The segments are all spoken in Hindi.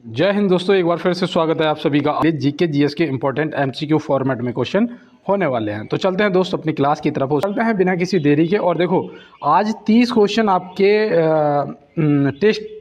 जय हिंद दोस्तों, एक बार फिर से स्वागत है आप सभी का। जीके जीएस के इंपॉर्टेंट एमसीक्यू फॉर्मेट में क्वेश्चन होने वाले हैं। तो चलते हैं दोस्त अपनी क्लास की तरफ, चलते हैं बिना किसी देरी के। और देखो, आज 30 क्वेश्चन आपके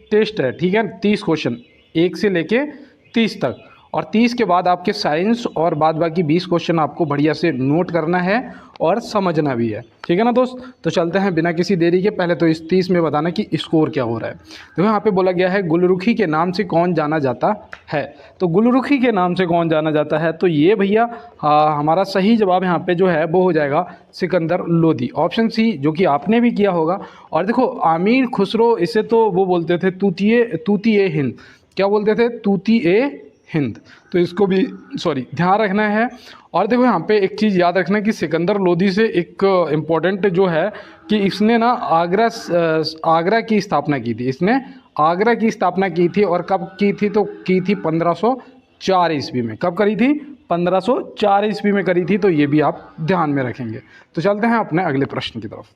टेस्ट है, ठीक है। 30 क्वेश्चन 1 से लेके 30 तक, और 30 के बाद आपके साइंस और बाद बाकी 20 क्वेश्चन आपको बढ़िया से नोट करना है और समझना भी है, ठीक है ना दोस्त। तो चलते हैं बिना किसी देरी के। पहले तो इस 30 में बताना कि स्कोर क्या हो रहा है। देखो यहाँ पे बोला गया है गुलरुखी के नाम से कौन जाना जाता है। तो गुलरुखी के नाम से कौन जाना जाता है, तो ये भैया हमारा सही जवाब यहाँ पे जो है वो हो जाएगा सिकंदर लोदी, ऑप्शन सी, जो कि आपने भी किया होगा। और देखो आमीर खुसरो, इसे तो वो बोलते थे तूती ए हिंद। क्या बोलते थे? तूती ए हिंद। तो इसको भी ध्यान रखना है। और देखो यहाँ पे एक चीज़ याद रखना कि सिकंदर लोदी से एक इम्पॉर्टेंट जो है कि इसने ना आगरा की स्थापना की थी। इसने आगरा की स्थापना की थी, और कब की थी? तो की थी 1504 ईस्वी में। कब करी थी? 1504 ईस्वी में करी थी। तो ये भी आप ध्यान में रखेंगे। तो चलते हैं अपने अगले प्रश्न की तरफ।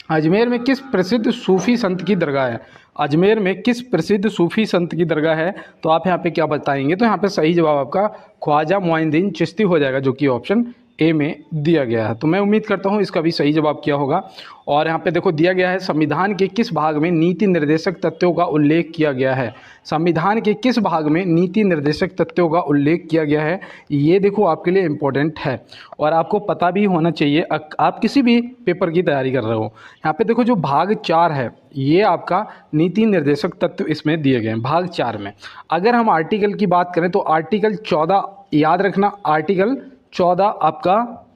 अजमेर में किस प्रसिद्ध सूफी संत की दरगाह है? अजमेर में किस प्रसिद्ध सूफी संत की दरगाह है? तो आप यहाँ पे क्या बताएंगे? तो यहाँ पे सही जवाब आपका ख्वाजा मुइनुद्दीन चिश्ती हो जाएगा, जो कि ऑप्शन ए में दिया गया है। तो मैं उम्मीद करता हूँ इसका भी सही जवाब किया होगा। और यहाँ पे देखो दिया गया है, संविधान के किस भाग में नीति निर्देशक तथ्यों का उल्लेख किया गया है? संविधान के किस भाग में नीति निर्देशक तथ्यों का उल्लेख किया गया है? ये देखो आपके लिए इम्पोर्टेंट है और आपको पता भी होना चाहिए। आप किसी भी पेपर की तैयारी कर रहे हो। यहाँ पे देखो जो भाग 4 है, ये आपका नीति निर्देशक तत्व इसमें दिए गए हैं भाग 4 में। अगर हम आर्टिकल की बात करें तो आर्टिकल 14 याद रखना, आर्टिकल 14 आपका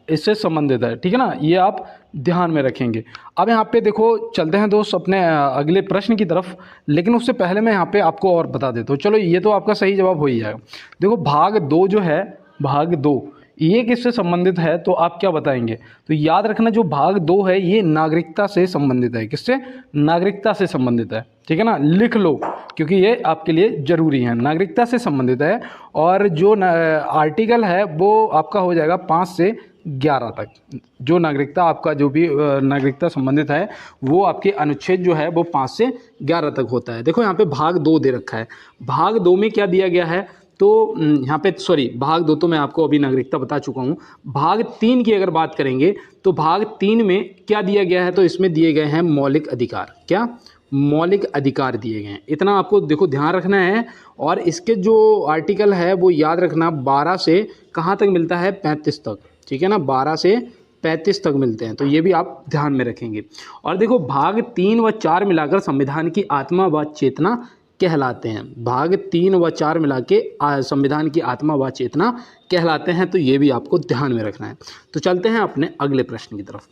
इससे संबंधित है, ठीक है ना। ये आप ध्यान में रखेंगे। अब यहाँ पे देखो चलते हैं दोस्त अपने अगले प्रश्न की तरफ, लेकिन उससे पहले मैं यहाँ पे आपको और बता देता हूँ। चलो ये तो आपका सही जवाब हो ही जाएगा। देखो भाग 2 जो है, भाग 2 ये किससे संबंधित है? तो आप क्या बताएंगे? तो याद रखना जो भाग 2 है ये नागरिकता से संबंधित है। किससे? नागरिकता से संबंधित है, ठीक है ना। लिख लो क्योंकि ये आपके लिए ज़रूरी है। नागरिकता से संबंधित है। और जो आर्टिकल है वो आपका हो जाएगा 5 से 11 तक। जो नागरिकता आपका जो भी नागरिकता संबंधित है वो आपके अनुच्छेद जो है वो 5 से 11 तक होता है। देखो यहाँ पे भाग 2 दे रखा है। भाग 2 में क्या दिया गया है? तो यहाँ पे भाग 2 तो मैं आपको अभी नागरिकता बता चुका हूँ। भाग 3 की अगर बात करेंगे तो भाग 3 में क्या दिया गया है? तो इसमें दिए गए हैं मौलिक अधिकार। क्या? मौलिक अधिकार दिए गए हैं। इतना आपको देखो ध्यान रखना है। और इसके जो आर्टिकल है वो याद रखना 12 से कहाँ तक मिलता है? 35 तक, ठीक है ना। 12 से 35 तक मिलते हैं। तो ये भी आप ध्यान में रखेंगे। और देखो भाग 3 व 4 मिलाकर संविधान की आत्मा व चेतना कहलाते हैं। भाग 3 व 4 मिला के संविधान की आत्मा व चेतना कहलाते हैं। तो ये भी आपको ध्यान में रखना है। तो चलते हैं अपने अगले प्रश्न की तरफ।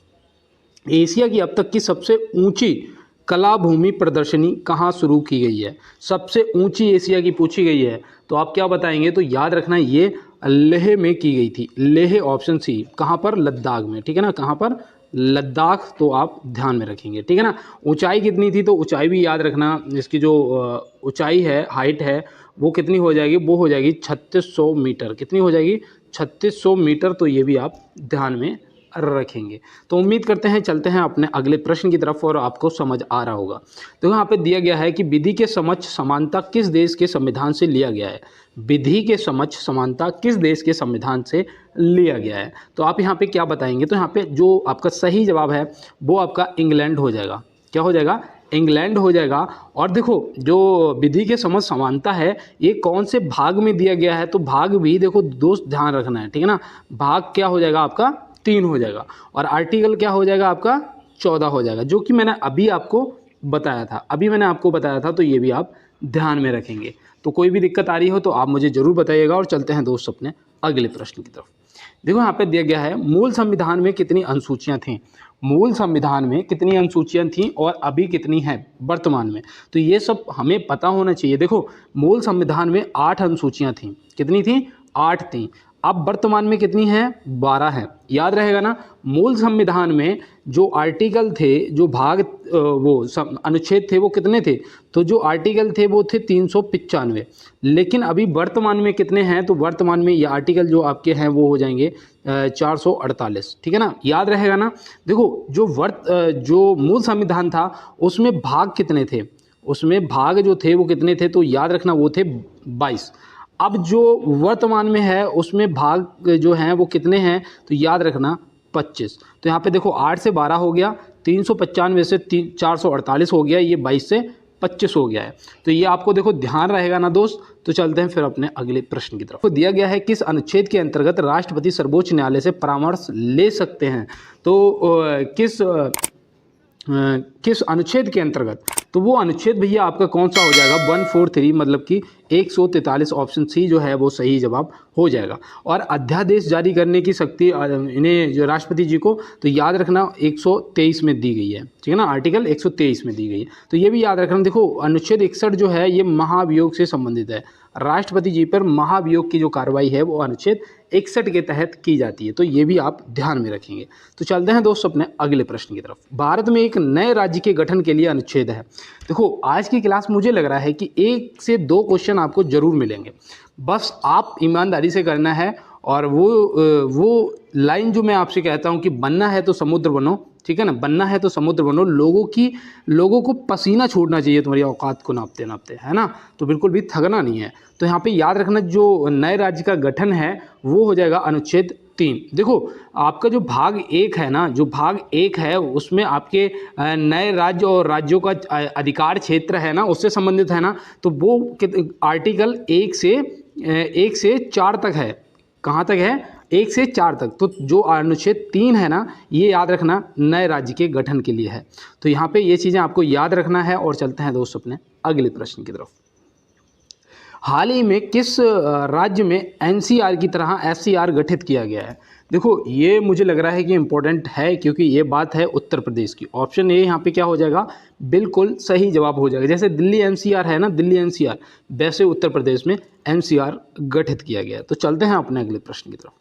एशिया की अब तक की सबसे ऊंची कला भूमि प्रदर्शनी कहाँ शुरू की गई है? सबसे ऊंची एशिया की पूछी गई है। तो आप क्या बताएंगे? तो याद रखना ये लेह में की गई थी। Leh, option C. कहाँ पर? लद्दाख में, ठीक है ना। कहाँ पर? लद्दाख। तो आप ध्यान में रखेंगे, ठीक है ना। ऊंचाई कितनी थी? तो ऊंचाई भी याद रखना। इसकी जो ऊंचाई है, हाइट है, वो कितनी हो जाएगी? वो हो जाएगी 3600 मीटर। कितनी हो जाएगी? 3600 मीटर। तो ये भी आप ध्यान में रखेंगे। तो उम्मीद करते हैं चलते हैं अपने अगले प्रश्न की तरफ और आपको समझ आ रहा होगा। तो यहाँ पे दिया गया है कि विधि के समक्ष समानता किस देश के संविधान से लिया गया है? विधि के समक्ष समानता किस देश के संविधान से लिया गया है? तो आप यहाँ पे क्या बताएंगे? तो यहाँ पे जो आपका सही जवाब है वो आपका इंग्लैंड हो जाएगा। क्या हो जाएगा? इंग्लैंड हो जाएगा। और देखो जो विधि के समक्ष समानता है ये कौन से भाग में दिया गया है? तो भाग भी देखो दोस्त ध्यान रखना है, ठीक है ना। भाग क्या हो जाएगा आपका? 3 हो जाएगा। और आर्टिकल क्या हो जाएगा आपका? 14 हो जाएगा, जो कि मैंने अभी आपको बताया था। तो ये भी आप ध्यान में रखेंगे। तो कोई भी दिक्कत आ रही हो तो आप मुझे ज़रूर बताइएगा। और चलते हैं दोस्त अपने अगले प्रश्न की तरफ। देखो यहाँ पे दिया गया है मूल संविधान में कितनी अनुसूचियाँ थीं? मूल संविधान में कितनी अनुसूचियाँ थीं और अभी कितनी हैं वर्तमान में? तो ये सब हमें पता होना चाहिए। देखो मूल संविधान में 8 अनुसूचियाँ थीं। कितनी थीं? 8 थीं। अब वर्तमान में कितनी है? 12 है। याद रहेगा ना। मूल संविधान में जो आर्टिकल थे, जो भाग अनुच्छेद थे वो कितने थे? तो जो आर्टिकल थे वो थे 395। लेकिन अभी वर्तमान में कितने हैं? तो वर्तमान में ये आर्टिकल जो आपके हैं वो हो जाएंगे 448, ठीक है ना। याद रहेगा ना। देखो जो मूल संविधान था उसमें भाग कितने थे? उसमें भाग जो थे वो कितने थे? तो याद रखना वो थे 22। अब जो वर्तमान में है उसमें भाग जो हैं वो कितने हैं, तो याद रखना 25। तो यहाँ पे देखो 8 से 12 हो गया, 395 से 448 हो गया, ये 22 से 25 हो गया है। तो ये आपको देखो ध्यान रहेगा ना दोस्त। तो चलते हैं फिर अपने अगले प्रश्न की तरफ। तो दिया गया है किस अनुच्छेद के अंतर्गत राष्ट्रपति सर्वोच्च न्यायालय से परामर्श ले सकते हैं। तो किस अनुच्छेद के अंतर्गत, तो वो अनुच्छेद भैया आपका कौन सा हो जाएगा, 143 मतलब कि 143, ऑप्शन सी जो है वो सही जवाब हो जाएगा। और अध्यादेश जारी करने की शक्ति इन्हें जो राष्ट्रपति जी को, तो याद रखना 123 में दी गई है, ठीक है ना, आर्टिकल 123 में दी गई है। तो ये भी याद रखना। देखो अनुच्छेद 61 जो है ये महाभियोग से संबंधित है। राष्ट्रपति जी पर महाभियोग की जो कार्रवाई है वो अनुच्छेद 61 के तहत की जाती है। तो ये भी आप ध्यान में रखेंगे। तो चलते हैं दोस्तों अपने अगले प्रश्न की तरफ। भारत में एक नए राज्य के गठन के लिए अनुच्छेद है। देखो आज की क्लास मुझे लग रहा है कि 1 से 2 क्वेश्चन आपको जरूर मिलेंगे, बस आप ईमानदारी से करना है। और वो लाइन जो मैं आपसे कहता हूँ कि बनना है तो समुद्र बनो, ठीक है ना, बनना है तो समुद्र बनो, लोगों को पसीना छूटना चाहिए तुम्हारी औकात को नापते नापते, है ना, तो बिल्कुल भी थकना नहीं है। तो यहाँ पे याद रखना जो नए राज्य का गठन है वो हो जाएगा अनुच्छेद 3। देखो आपका जो भाग 1 है ना, जो भाग 1 है उसमें आपके नए राज्य और राज्यों का अधिकार क्षेत्र है ना, उससे संबंधित है ना, तो वो आर्टिकल 1 से 4 तक है। कहाँ तक है, 1 से 4 तक। तो जो अनुच्छेद 3 है ना, ये याद रखना नए राज्य के गठन के लिए है। तो यहाँ पे ये चीज़ें आपको याद रखना है। और चलते हैं दोस्त अपने अगले प्रश्न की तरफ। हाल ही में किस राज्य में एनसीआर की तरह एससीआर गठित किया गया है। देखो ये मुझे लग रहा है कि इम्पोर्टेंट है, क्योंकि ये बात है उत्तर प्रदेश की। ऑप्शन ए यहाँ पे क्या हो जाएगा, बिल्कुल सही जवाब हो जाएगा। जैसे दिल्ली एनसीआर है ना, दिल्ली एनसीआर, वैसे उत्तर प्रदेश में एनसीआर गठित किया गया है। तो चलते हैं अपने अगले प्रश्न की तरफ।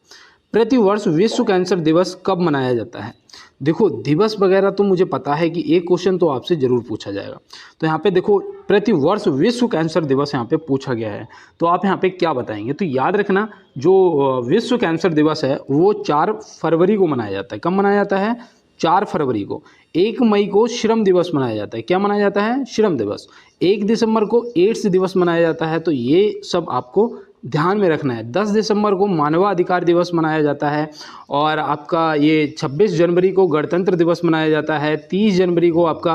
प्रतिवर्ष विश्व कैंसर दिवस कब मनाया जाता है। देखो दिवस वगैरह तो मुझे पता है कि एक क्वेश्चन तो आपसे जरूर पूछा जाएगा। तो यहाँ पे देखो प्रतिवर्ष विश्व कैंसर दिवस यहाँ पे पूछा गया है, तो आप यहाँ पे क्या बताएंगे। तो याद रखना जो विश्व कैंसर दिवस है वो 4 फरवरी को मनाया जाता है। कब मनाया जाता है, 4 फरवरी को। 1 मई को श्रम दिवस मनाया जाता है। क्या मनाया जाता है, श्रम दिवस। 1 दिसंबर को एड्स दिवस मनाया जाता है। तो ये सब आपको ध्यान में रखना है। 10 दिसंबर को मानवाधिकार दिवस मनाया जाता है। और आपका ये 26 जनवरी को गणतंत्र दिवस मनाया जाता है। 30 जनवरी को आपका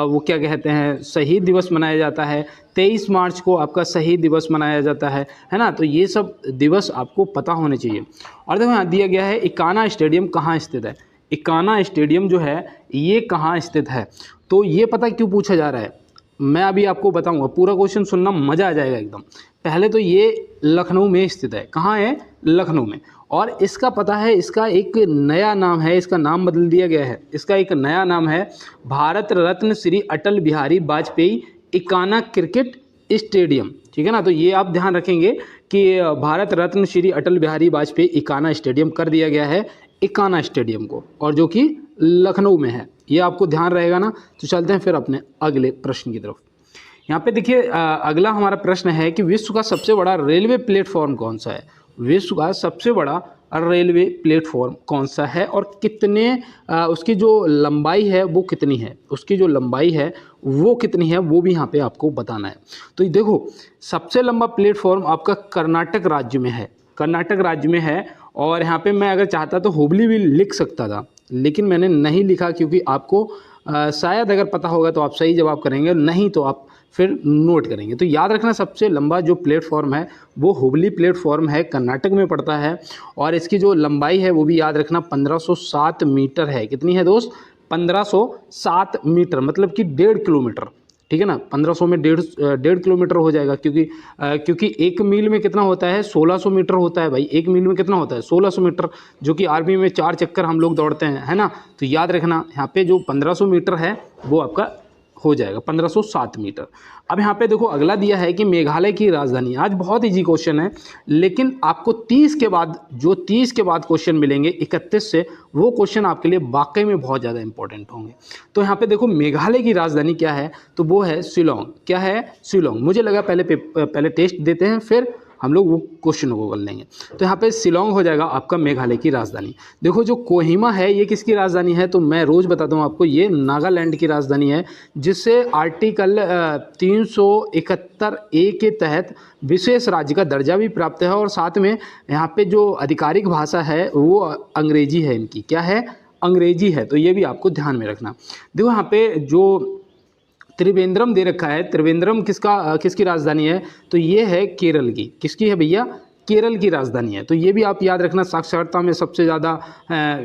वो क्या कहते हैं, शहीद दिवस मनाया जाता है। 23 मार्च को आपका शहीद दिवस मनाया जाता है ना। तो ये सब दिवस आपको पता होने चाहिए। और देखो यहाँ दिया गया है इकाना स्टेडियम कहाँ स्थित है। इकाना स्टेडियम जो है ये कहाँ स्थित है, तो ये पता क्यों पूछा जा रहा है, मैं अभी आपको बताऊंगा। पूरा क्वेश्चन सुनना, मज़ा आ जाएगा एकदम। पहले तो ये लखनऊ में स्थित है। कहाँ है, लखनऊ में। और इसका पता है, इसका एक नया नाम है, इसका नाम बदल दिया गया है। इसका एक नया नाम है भारत रत्न श्री अटल बिहारी वाजपेयी इकाना क्रिकेट स्टेडियम, ठीक है ना। तो ये आप ध्यान रखेंगे कि भारत रत्न श्री अटल बिहारी वाजपेयी इकाना स्टेडियम कर दिया गया है इकाना स्टेडियम को, और जो कि लखनऊ में है। ये आपको ध्यान रहेगा ना। तो चलते हैं फिर अपने अगले प्रश्न की तरफ। यहाँ पे देखिए अगला हमारा प्रश्न है कि विश्व का सबसे बड़ा रेलवे प्लेटफॉर्म कौन सा है। विश्व का सबसे बड़ा रेलवे प्लेटफॉर्म कौन सा है और कितने उसकी जो लंबाई है वो कितनी है, उसकी जो लंबाई है वो कितनी है, वो भी यहाँ पे आपको बताना है। तो देखो सबसे लंबा प्लेटफॉर्म आपका कर्नाटक राज्य में है, कर्नाटक राज्य में है। और यहाँ पे मैं अगर चाहता तो हुबली भी लिख सकता था, लेकिन मैंने नहीं लिखा, क्योंकि आपको शायद अगर पता होगा तो आप सही जवाब करेंगे, नहीं तो आप फिर नोट करेंगे। तो याद रखना सबसे लंबा जो प्लेटफॉर्म है वो हुबली प्लेटफॉर्म है, कर्नाटक में पड़ता है। और इसकी जो लंबाई है वो भी याद रखना 1507 मीटर है। कितनी है दोस्त, 1507 मीटर, मतलब कि 1.5 किलोमीटर, ठीक है ना। 1500 में 1.5 किलोमीटर हो जाएगा, क्योंकि 1 मील में कितना होता है, 1600 मीटर होता है भाई। 1 मील में कितना होता है, 1600 मीटर, जो कि आर्मी में 4 चक्कर हम लोग दौड़ते हैं, है ना। तो याद रखना यहाँ पे जो 1500 मीटर है वो आपका हो जाएगा 1507 मीटर। अब यहाँ पे देखो अगला दिया है कि मेघालय की राजधानी। आज बहुत इजी क्वेश्चन है, लेकिन आपको 30 के बाद जो 30 के बाद क्वेश्चन मिलेंगे 31 से, वो क्वेश्चन आपके लिए वाकई में बहुत ज़्यादा इंपॉर्टेंट होंगे। तो यहाँ पे देखो मेघालय की राजधानी क्या है, तो वो है शिलोंग। क्या है, शिलोंग। मुझे लगा पहले टेस्ट देते हैं, फिर हम लोग वो क्वेश्चन को कर लेंगे। तो यहाँ पे शिलोंग हो जाएगा आपका मेघालय की राजधानी। देखो जो कोहिमा है ये किसकी राजधानी है, तो मैं रोज़ बताता हूँ आपको, ये नागालैंड की राजधानी है, जिससे आर्टिकल 371A के तहत विशेष राज्य का दर्जा भी प्राप्त है। और साथ में यहाँ पे जो आधिकारिक भाषा है वो अंग्रेजी है, इनकी क्या है, अंग्रेजी है। तो ये भी आपको ध्यान में रखना। देखो यहाँ पे जो त्रिवेंद्रम दे रखा है, त्रिवेंद्रम किसकी राजधानी है, तो ये है केरल की। किसकी है भैया, केरल की राजधानी है। तो ये भी आप याद रखना, साक्षरता में सबसे ज़्यादा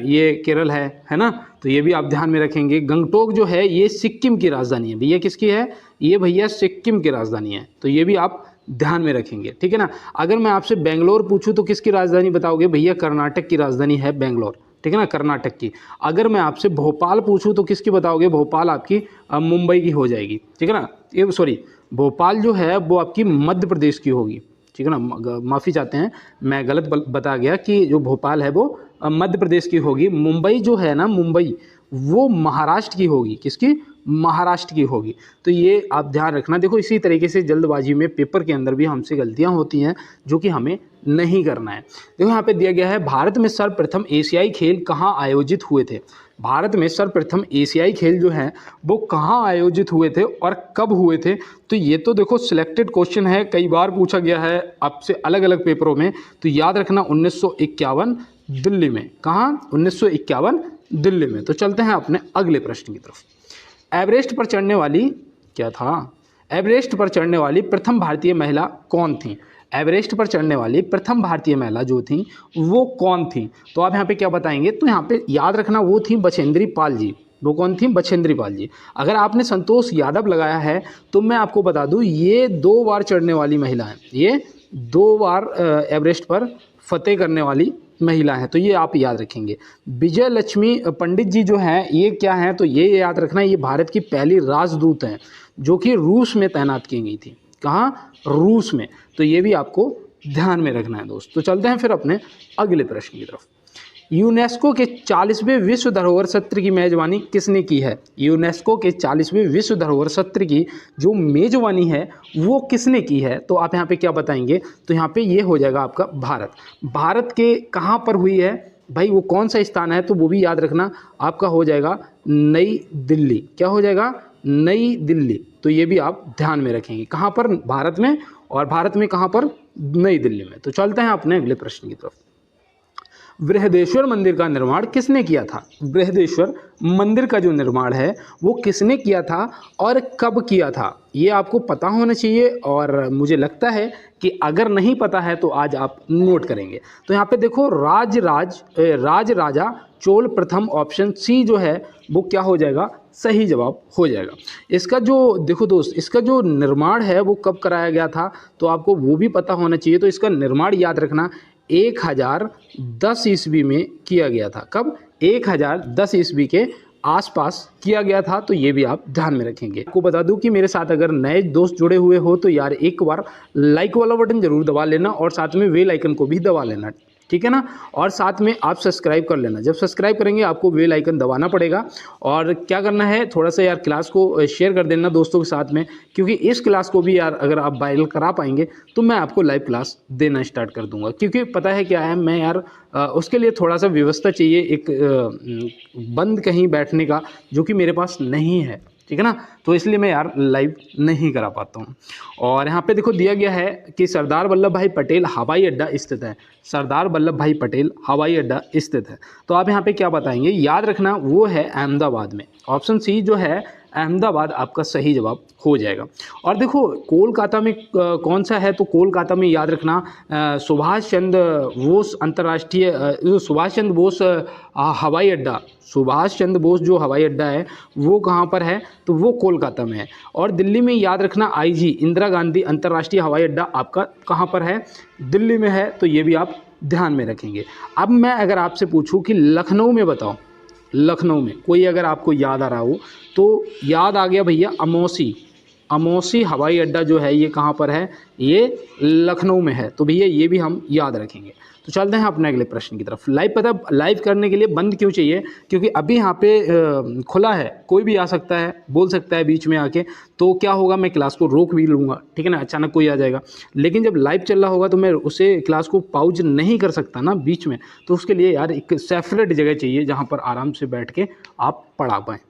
ये केरल है ना, तो ये भी आप ध्यान में रखेंगे। गंगटोक जो है ये सिक्किम की राजधानी है। भैया किसकी है, ये भैया सिक्किम की राजधानी है। तो ये भी आप ध्यान में रखेंगे, ठीक है ना। अगर मैं आपसे बेंगलोर पूछूं तो किसकी राजधानी बताओगे, भैया कर्नाटक की राजधानी है बेंगलोर, ठीक है ना, कर्नाटक की। अगर मैं आपसे भोपाल पूछूं तो किसकी बताओगे, भोपाल आपकी मुंबई की हो जाएगी, ठीक है ना। ये सॉरी, भोपाल जो है वो आपकी मध्य प्रदेश की होगी, ठीक है ना। माफ़ी चाहते हैं, मैं गलत बता गया कि जो भोपाल है वो मध्य प्रदेश की होगी। मुंबई जो है ना, मुंबई वो महाराष्ट्र की होगी। किसकी, महाराष्ट्र की होगी। तो ये आप ध्यान रखना। देखो इसी तरीके से जल्दबाजी में पेपर के अंदर भी हमसे गलतियां होती हैं जो कि हमें नहीं करना है। देखो यहाँ पे दिया गया है, भारत में सर्वप्रथम एशियाई खेल कहाँ आयोजित हुए थे। भारत में सर्वप्रथम एशियाई खेल जो हैं वो कहाँ आयोजित हुए थे और कब हुए थे। तो ये तो देखो सिलेक्टेड क्वेश्चन है, कई बार पूछा गया है आपसे अलग अलग पेपरों में। तो याद रखना 1951 दिल्ली में। कहाँ, 1951 दिल्ली में। तो चलते हैं अपने अगले प्रश्न की तरफ। एवरेस्ट पर चढ़ने वाली, क्या था, एवरेस्ट पर चढ़ने वाली प्रथम भारतीय महिला कौन थी। एवरेस्ट पर चढ़ने वाली प्रथम भारतीय महिला जो थी वो कौन थी। तो आप यहाँ पे क्या बताएंगे, तो यहाँ पे याद रखना वो थी बछेंद्री पाल जी। वो कौन थी, बछेंद्री पाल जी। अगर आपने संतोष यादव लगाया है तो मैं आपको बता दूं ये 2 बार चढ़ने वाली महिला है, ये 2 बार एवरेस्ट पर फतेह करने वाली महिला है। तो ये आप याद रखेंगे। विजय लक्ष्मी पंडित जी जो हैं ये क्या हैं, तो ये याद रखना ये भारत की पहली राजदूत हैं जो कि रूस में तैनात की गई थी। कहाँ, रूस में। तो ये भी आपको ध्यान में रखना है दोस्त। तो चलते हैं फिर अपने अगले प्रश्न की तरफ। यूनेस्को के 40वें विश्व धरोहर सत्र की मेजबानी किसने की है। यूनेस्को के 40वें विश्व धरोहर सत्र की जो मेजबानी है वो किसने की है। तो आप यहाँ पे क्या बताएंगे, तो यहाँ पे ये हो जाएगा आपका भारत। भारत के कहाँ पर हुई है भाई, वो कौन सा स्थान है, तो वो भी याद रखना आपका हो जाएगा नई दिल्ली। क्या हो जाएगा, नई दिल्ली। तो ये भी आप ध्यान में रखेंगे, कहाँ पर, भारत में, और भारत में कहाँ पर, नई दिल्ली में। तो चलते हैं अपने अगले प्रश्न की तरफ। बृहदेश्वर मंदिर का निर्माण किसने किया था। बृहदेश्वर मंदिर का जो निर्माण है वो किसने किया था और कब किया था, ये आपको पता होना चाहिए। और मुझे लगता है कि अगर नहीं पता है तो आज आप नोट करेंगे। तो यहाँ पे देखो राज राजा चोल प्रथम, ऑप्शन सी जो है वो क्या हो जाएगा, सही जवाब हो जाएगा। इसका जो देखो दोस्त, इसका जो निर्माण है वो कब कराया गया था, तो आपको वो भी पता होना चाहिए। तो इसका निर्माण याद रखना 1010 ईस्वी में किया गया था। कब, 1010 ईस्वी के आसपास किया गया था। तो ये भी आप ध्यान में रखेंगे। आपको बता दूं कि मेरे साथ अगर नए दोस्त जुड़े हुए हो तो यार एक बार लाइक वाला बटन जरूर दबा लेना और साथ में बेल आइकन को भी दबा लेना, ठीक है ना। और साथ में आप सब्सक्राइब कर लेना। जब सब्सक्राइब करेंगे आपको बेल आइकन दबाना पड़ेगा। और क्या करना है, थोड़ा सा यार क्लास को शेयर कर देना दोस्तों के साथ में, क्योंकि इस क्लास को भी यार अगर आप वायरल करा पाएंगे तो मैं आपको लाइव क्लास देना स्टार्ट कर दूंगा। क्योंकि पता है क्या है, मैं यार उसके लिए थोड़ा सा व्यवस्था चाहिए, एक बंद कहीं बैठने का, जो कि मेरे पास नहीं है, ठीक है ना। तो इसलिए मैं यार लाइव नहीं करा पाता हूँ। और यहाँ पे देखो दिया गया है कि सरदार वल्लभ भाई पटेल हवाई अड्डा स्थित है। सरदार वल्लभ भाई पटेल हवाई अड्डा स्थित है। तो आप यहाँ पे क्या बताएंगे, याद रखना वो है अहमदाबाद में। ऑप्शन सी जो है अहमदाबाद आपका सही जवाब हो जाएगा। और देखो कोलकाता में कौन सा है, तो कोलकाता में याद रखना सुभाष चंद्र बोस अंतर्राष्ट्रीय सुभाष चंद्र बोस हवाई अड्डा, सुभाष चंद्र बोस जो हवाई अड्डा है वो कहाँ पर है, तो वो कोलकाता में है। और दिल्ली में याद रखना आईजी इंदिरा गांधी अंतर्राष्ट्रीय हवाई अड्डा आपका कहाँ पर है, दिल्ली में है। तो ये भी आप ध्यान में रखेंगे। अब मैं अगर आपसे पूछूं कि लखनऊ में बताओ, लखनऊ में कोई अगर आपको याद आ रहा हो तो याद आ गया भैया अमौसी, अमौसी हवाई अड्डा जो है ये कहाँ पर है, ये लखनऊ में है। तो भैया ये भी हम याद रखेंगे। तो चलते हैं अपने अगले प्रश्न की तरफ। लाइव पता लाइव करने के लिए बंद क्यों चाहिए, क्योंकि अभी यहाँ पे खुला है, कोई भी आ सकता है, बोल सकता है बीच में आके, तो क्या होगा मैं क्लास को रोक भी लूँगा, ठीक है ना, अचानक कोई आ जाएगा। लेकिन जब लाइव चल रहा होगा तो मैं उसे क्लास को पाउज नहीं कर सकता ना बीच में, तो उसके लिए यार एक सेपरेट जगह चाहिए जहाँ पर आराम से बैठ के आप पढ़ा पाएँ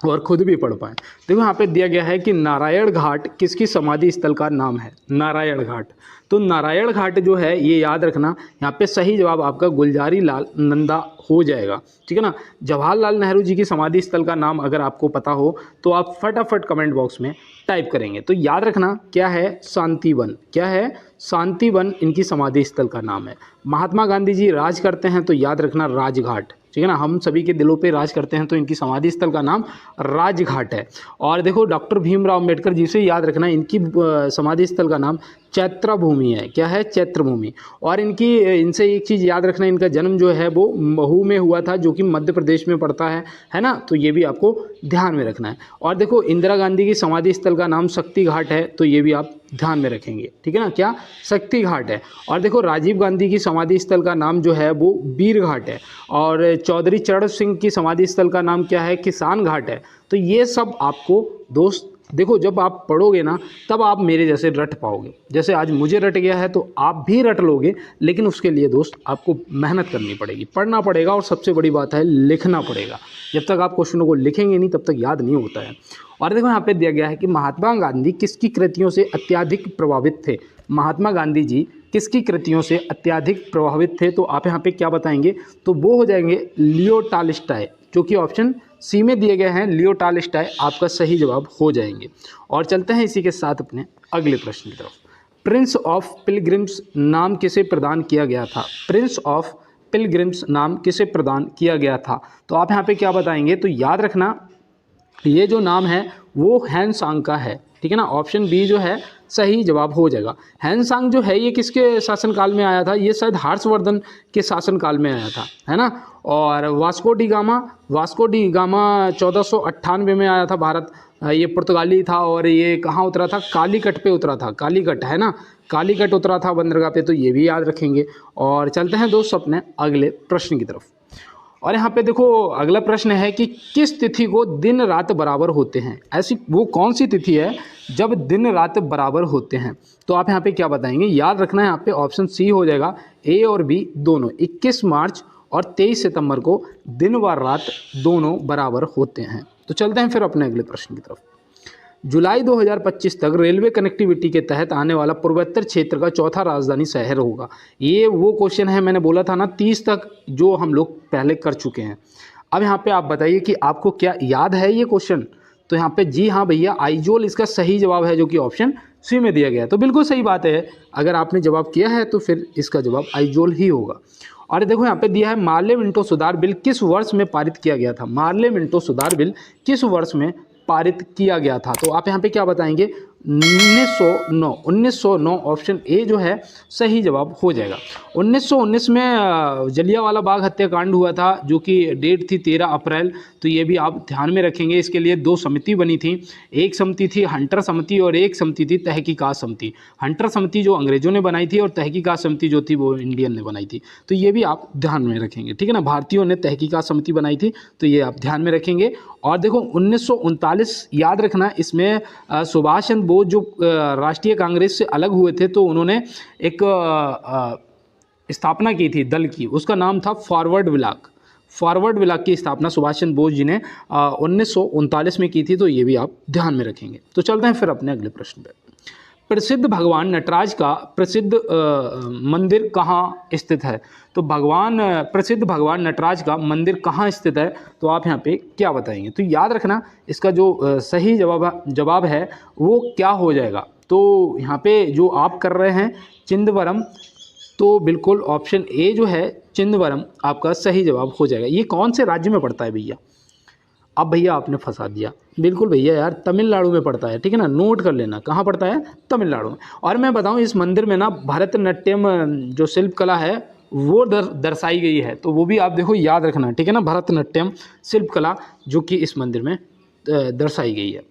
और खुद भी पढ़ पाएँ। देखो यहाँ पे दिया गया है कि नारायण घाट किसकी समाधि स्थल का नाम है, नारायण घाट। तो नारायण घाट जो है ये याद रखना, यहाँ पे सही जवाब आपका गुलजारी लाल नंदा हो जाएगा, ठीक है ना। जवाहरलाल नेहरू जी की समाधि स्थल का नाम अगर आपको पता हो तो आप फटाफट कमेंट बॉक्स में टाइप करेंगे। तो याद रखना क्या है, शांतिवन, क्या है, शांतिवन इनकी समाधि स्थल का नाम है। महात्मा गांधी जी राज करते हैं तो याद रखना राजघाट, ठीक है ना, हम सभी के दिलों पे राज करते हैं तो इनकी समाधि स्थल का नाम राजघाट है। और देखो डॉक्टर भीमराव अंबेडकर जी से याद रखना इनकी समाधि स्थल का नाम चैत्रा भूमि है, क्या है, चैत्र भूमि। और इनसे एक चीज़ याद रखना, इनका जन्म जो है वो महू में हुआ था जो कि मध्य प्रदेश में पड़ता है ना, तो ये भी आपको ध्यान में रखना है। और देखो इंदिरा गांधी की समाधि स्थल का नाम शक्ति घाट है, तो ये भी आप ध्यान में रखेंगे, ठीक है ना, क्या, शक्ति घाट है। और देखो राजीव गांधी की समाधि स्थल का नाम जो है वो वीर घाट है। और चौधरी चरण सिंह की समाधि स्थल का नाम क्या है, किसान घाट है। तो ये सब आपको दोस्त देखो जब आप पढ़ोगे ना तब आप मेरे जैसे रट पाओगे, जैसे आज मुझे रट गया है तो आप भी रट लोगे। लेकिन उसके लिए दोस्त आपको मेहनत करनी पड़ेगी, पढ़ना पड़ेगा, और सबसे बड़ी बात है लिखना पड़ेगा। जब तक आप क्वेश्चनों को लिखेंगे नहीं तब तक याद नहीं होता है। और देखो यहाँ पे दिया गया है कि महात्मा गांधी किसकी कृतियों से अत्यधिक प्रभावित थे। महात्मा गांधी जी किसकी कृतियों से अत्यधिक प्रभावित थे, तो आप यहाँ पे क्या बताएंगे, तो वो हो जाएंगे लियो टॉल्स्टॉय, जो कि ऑप्शन सी में दिए गए हैं, लियो टॉल्स्टॉय आपका सही जवाब हो जाएंगे। और चलते हैं इसी के साथ अपने अगले प्रश्न की तरफ। प्रिंस ऑफ पिलग्रिम्स नाम किसे प्रदान किया गया था, प्रिंस ऑफ पिलग्रिम्स नाम किसे प्रदान किया गया था, तो आप यहाँ पे क्या बताएंगे, तो याद रखना ये जो नाम है वो हैन-सांग का है, ठीक है ना, ऑप्शन बी जो है सही जवाब हो जाएगा। हैन-सांग जो है ये किसके शासनकाल में आया था, ये शायद हर्षवर्धन के शासनकाल में आया था, है ना। और वास्को डी गामा 1498 में आया था भारत, ये पुर्तगाली था। और ये कहाँ उतरा था, कालीकट पे उतरा था, कालीकट है ना, कालीकट उतरा था बंदरगाह पे, तो ये भी याद रखेंगे। और चलते हैं दोस्त अपने अगले प्रश्न की तरफ। और यहाँ पे देखो अगला प्रश्न है कि किस तिथि को दिन रात बराबर होते हैं, ऐसी वो कौन सी तिथि है जब दिन रात बराबर होते हैं, तो आप यहाँ पे क्या बताएंगे, याद रखना है यहाँ पे ऑप्शन सी हो जाएगा, ए और बी दोनों। 21 मार्च और 23 सितंबर को दिन व रात दोनों बराबर होते हैं। तो चलते हैं फिर अपने अगले प्रश्न की तरफ। जुलाई 2025 तक रेलवे कनेक्टिविटी के तहत आने वाला पूर्वोत्तर क्षेत्र का चौथा राजधानी शहर होगा। ये वो क्वेश्चन है, मैंने बोला था ना 30 तक जो हम लोग पहले कर चुके हैं। अब यहाँ पे आप बताइए कि आपको क्या याद है ये क्वेश्चन, तो यहाँ पे जी हाँ भैया आइजोल इसका सही जवाब है, जो कि ऑप्शन सी में दिया गया है। तो बिल्कुल सही बात है, अगर आपने जवाब किया है तो फिर इसका जवाब आइजोल ही होगा। और देखो यहाँ पे दिया है मार्ले मिंटो सुधार बिल किस वर्ष में पारित किया गया था, मार्ले मिंटो सुधार बिल किस वर्ष में पारित किया गया था, तो आप यहाँ पे क्या बताएंगे, 1909 ऑप्शन ए जो है सही जवाब हो जाएगा। 1919 में जलियांवाला बाग हत्याकांड हुआ था, जो कि डेट थी 13 अप्रैल, तो ये भी आप ध्यान में रखेंगे। इसके लिए 2 समिति बनी थी, एक समिति थी हंटर समिति और एक समिति थी तहकीकात समिति। हंटर समिति जो अंग्रेजों ने बनाई थी और तहकीकात समिति जो थी वो इंडियन ने बनाई थी, तो ये भी आप ध्यान में रखेंगे, ठीक है ना। भारतीयों ने तहकीकात समिति बनाई थी, तो ये आप ध्यान में रखेंगे। और देखो 1939 याद रखना, इसमें सुभाष चंद्र बोस जो राष्ट्रीय कांग्रेस से अलग हुए थे, तो उन्होंने एक स्थापना की थी दल की, उसका नाम था फॉरवर्ड ब्लॉक। फॉरवर्ड ब्लॉक की स्थापना सुभाष चंद्र बोस जी ने 1939 में की थी, तो ये भी आप ध्यान में रखेंगे। तो चलते हैं फिर अपने अगले प्रश्न पे। प्रसिद्ध भगवान नटराज का प्रसिद्ध मंदिर कहाँ स्थित है, तो प्रसिद्ध भगवान नटराज का मंदिर कहाँ स्थित है, तो आप यहाँ पे क्या बताएंगे, तो याद रखना इसका जो सही जवाब है वो क्या हो जाएगा। तो यहाँ पे जो आप कर रहे हैं चिंदवरम, तो बिल्कुल ऑप्शन ए जो है चिंदवरम आपका सही जवाब हो जाएगा। ये कौन से राज्य में पड़ता है भैया, अब भैया आपने फंसा दिया, बिल्कुल भैया यार तमिलनाडु में पड़ता है, ठीक है ना, नोट कर लेना कहाँ पड़ता है, तमिलनाडु में। और मैं बताऊँ इस मंदिर में ना भरतनाट्यम जो शिल्प कला है वो दर्शाई गई है, तो वो भी आप देखो याद रखना, ठीक है ना, भरतनाट्यम शिल्प कला जो कि इस मंदिर में दर्शाई गई है।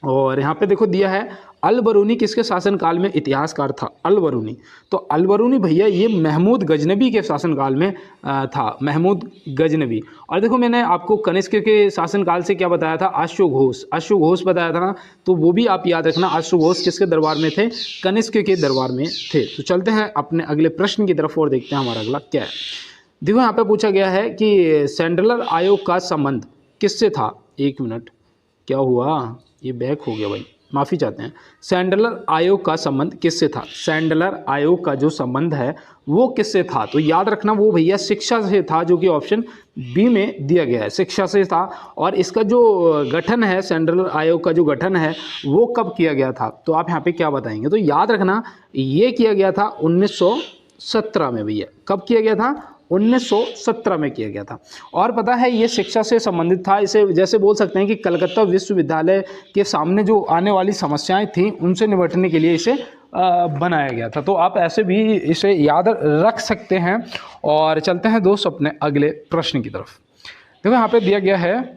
और यहाँ पे देखो दिया है अल बरूनी किसके शासनकाल में इतिहासकार था। अल बरूनी, तो अल बरूनी भैया ये महमूद गजनबी के शासनकाल में था, महमूद गजनबी। और देखो मैंने आपको कनिष्क के शासनकाल से क्या बताया था, अश्वघोष, अश्वघोष बताया था ना, तो वो भी आप याद रखना। अश्वघोष किसके दरबार में थे, कनिष्क के दरबार में थे। तो चलते हैं अपने अगले प्रश्न की तरफ और देखते हैं हमारा अगला क्या है। देखो यहाँ पे पूछा गया है कि सैंडलर आयोग का संबंध किससे था। एक मिनट, क्या हुआ, ये बैक हो गया भाई, माफ़ी चाहते हैं। सैंडलर आयोग का संबंध किससे था, सैंडलर आयोग का जो संबंध है वो किससे था, तो याद रखना वो भैया शिक्षा से था, जो कि ऑप्शन बी में दिया गया है, शिक्षा से था। और इसका जो गठन है, सैंडलर आयोग का जो गठन है वो कब किया गया था, तो आप यहाँ पे क्या बताएंगे, तो याद रखना ये किया गया था 1917 में भैया। कब किया गया था, 1917 में किया गया था। और पता है ये शिक्षा से संबंधित था, इसे जैसे बोल सकते हैं कि कलकत्ता विश्वविद्यालय के सामने जो आने वाली समस्याएं थी उनसे निपटने के लिए इसे बनाया गया था। तो आप ऐसे भी इसे याद रख सकते हैं। और चलते हैं दोस्त अपने अगले प्रश्न की तरफ। देखो यहाँ पे दिया गया है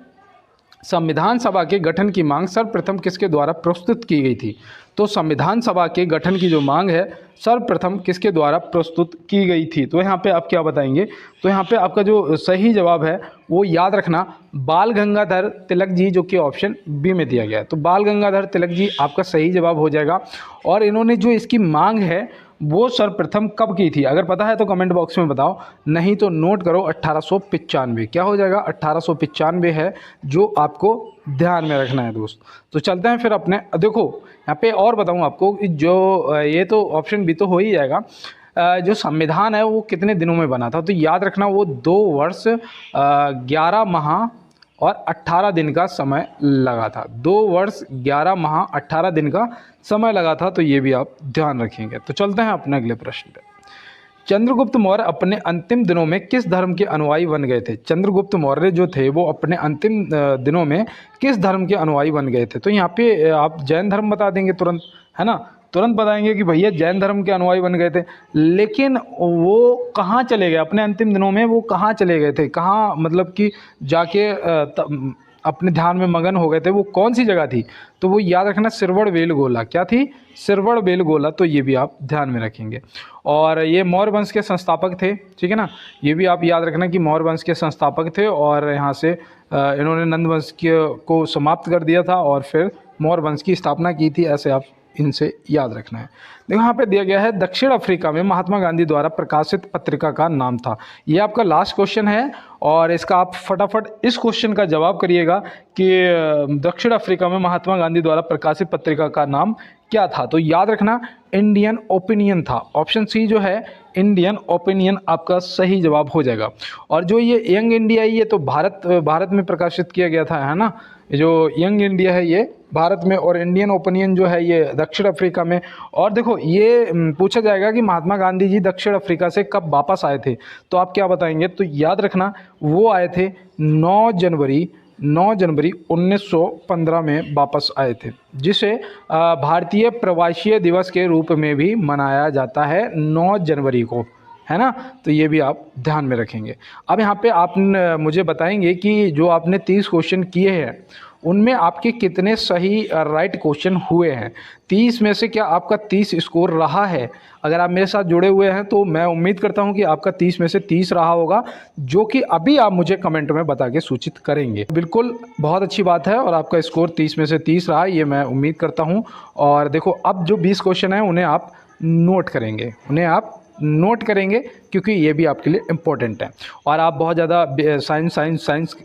संविधान सभा के गठन की मांग सर्वप्रथम किसके द्वारा प्रस्तुत की गई थी, तो संविधान सभा के गठन की जो मांग है सर्वप्रथम किसके द्वारा प्रस्तुत की गई थी, तो यहाँ पे आप क्या बताएंगे, तो यहाँ पे आपका जो सही जवाब है वो याद रखना बाल गंगाधर तिलक जी, जो कि ऑप्शन बी में दिया गया है। तो बाल गंगाधर तिलक जी आपका सही जवाब हो जाएगा। और इन्होंने जो इसकी मांग है वो सर्वप्रथम कब की थी, अगर पता है तो कमेंट बॉक्स में बताओ, नहीं तो नोट करो 1895। क्या हो जाएगा, 1895 है जो आपको ध्यान में रखना है दोस्त। तो चलते हैं फिर अपने, देखो यहाँ पे और बताऊँ आपको, जो ये तो ऑप्शन बी तो हो ही जाएगा। जो संविधान है वो कितने दिनों में बना था, तो याद रखना वो 2 वर्ष 11 माह और 18 दिन का समय लगा था। 2 वर्ष 11 माह 18 दिन का समय लगा था, तो ये भी आप ध्यान रखेंगे। तो चलते हैं अपने अगले प्रश्न पे। चंद्रगुप्त मौर्य अपने अंतिम दिनों में किस धर्म के अनुयायी बन गए थे, चंद्रगुप्त मौर्य जो थे वो अपने अंतिम दिनों में किस धर्म के अनुयायी बन गए थे, तो यहाँ पे आप जैन धर्म बता देंगे तुरंत, है ना, तुरंत बताएंगे कि भैया जैन धर्म के अनुयायी बन गए थे। लेकिन वो कहाँ चले गए अपने अंतिम दिनों में, वो कहाँ चले गए थे, कहाँ मतलब कि जाके अपने ध्यान में मगन हो गए थे, वो कौन सी जगह थी, तो वो याद रखना सिरवड़ बेलगोला। क्या थी, सिरवड़ बेलगोला, तो ये भी आप ध्यान में रखेंगे। और ये मौर्य वंश के संस्थापक थे, ठीक है ना, ये भी आप याद रखना कि मौर्य वंश के संस्थापक थे। और यहाँ से इन्होंने नंद वंश को समाप्त कर दिया था और फिर मौर्य वंश की स्थापना की थी, ऐसे आप इनसे याद रखना है। देखो यहाँ पे दिया गया है दक्षिण अफ्रीका में महात्मा गांधी द्वारा प्रकाशित पत्रिका का नाम था। ये आपका लास्ट क्वेश्चन है और इसका आप फटाफट इस क्वेश्चन का जवाब करिएगा कि दक्षिण अफ्रीका में महात्मा गांधी द्वारा प्रकाशित पत्रिका का नाम क्या था, तो याद रखना इंडियन ओपिनियन था। ऑप्शन सी जो है इंडियन ओपिनियन आपका सही जवाब हो जाएगा। और जो ये यंग इंडिया है ये तो भारत में प्रकाशित किया गया था, है ना, जो यंग इंडिया है ये भारत में, और इंडियन ओपिनियन जो है ये दक्षिण अफ्रीका में। और देखो ये पूछा जाएगा कि महात्मा गांधी जी दक्षिण अफ्रीका से कब वापस आए थे, तो आप क्या बताएंगे, तो याद रखना वो आए थे 9 जनवरी 1915 में वापस आए थे, जिसे भारतीय प्रवासी दिवस के रूप में भी मनाया जाता है 9 जनवरी को, है ना, तो ये भी आप ध्यान में रखेंगे। अब यहाँ पे आप मुझे बताएंगे कि जो आपने 30 क्वेश्चन किए हैं उनमें आपके कितने सही राइट क्वेश्चन हुए हैं। 30 में से क्या आपका 30 स्कोर रहा है, अगर आप मेरे साथ जुड़े हुए हैं तो मैं उम्मीद करता हूं कि आपका 30 में से 30 रहा होगा, जो कि अभी आप मुझे कमेंट में बता के सूचित करेंगे। बिल्कुल बहुत अच्छी बात है और आपका स्कोर 30 में से 30 रहा, ये मैं उम्मीद करता हूँ। और देखो अब जो 20 क्वेश्चन हैं उन्हें आप नोट करेंगे, क्योंकि ये भी आपके लिए इम्पोर्टेंट है। और आप बहुत ज़्यादा साइंस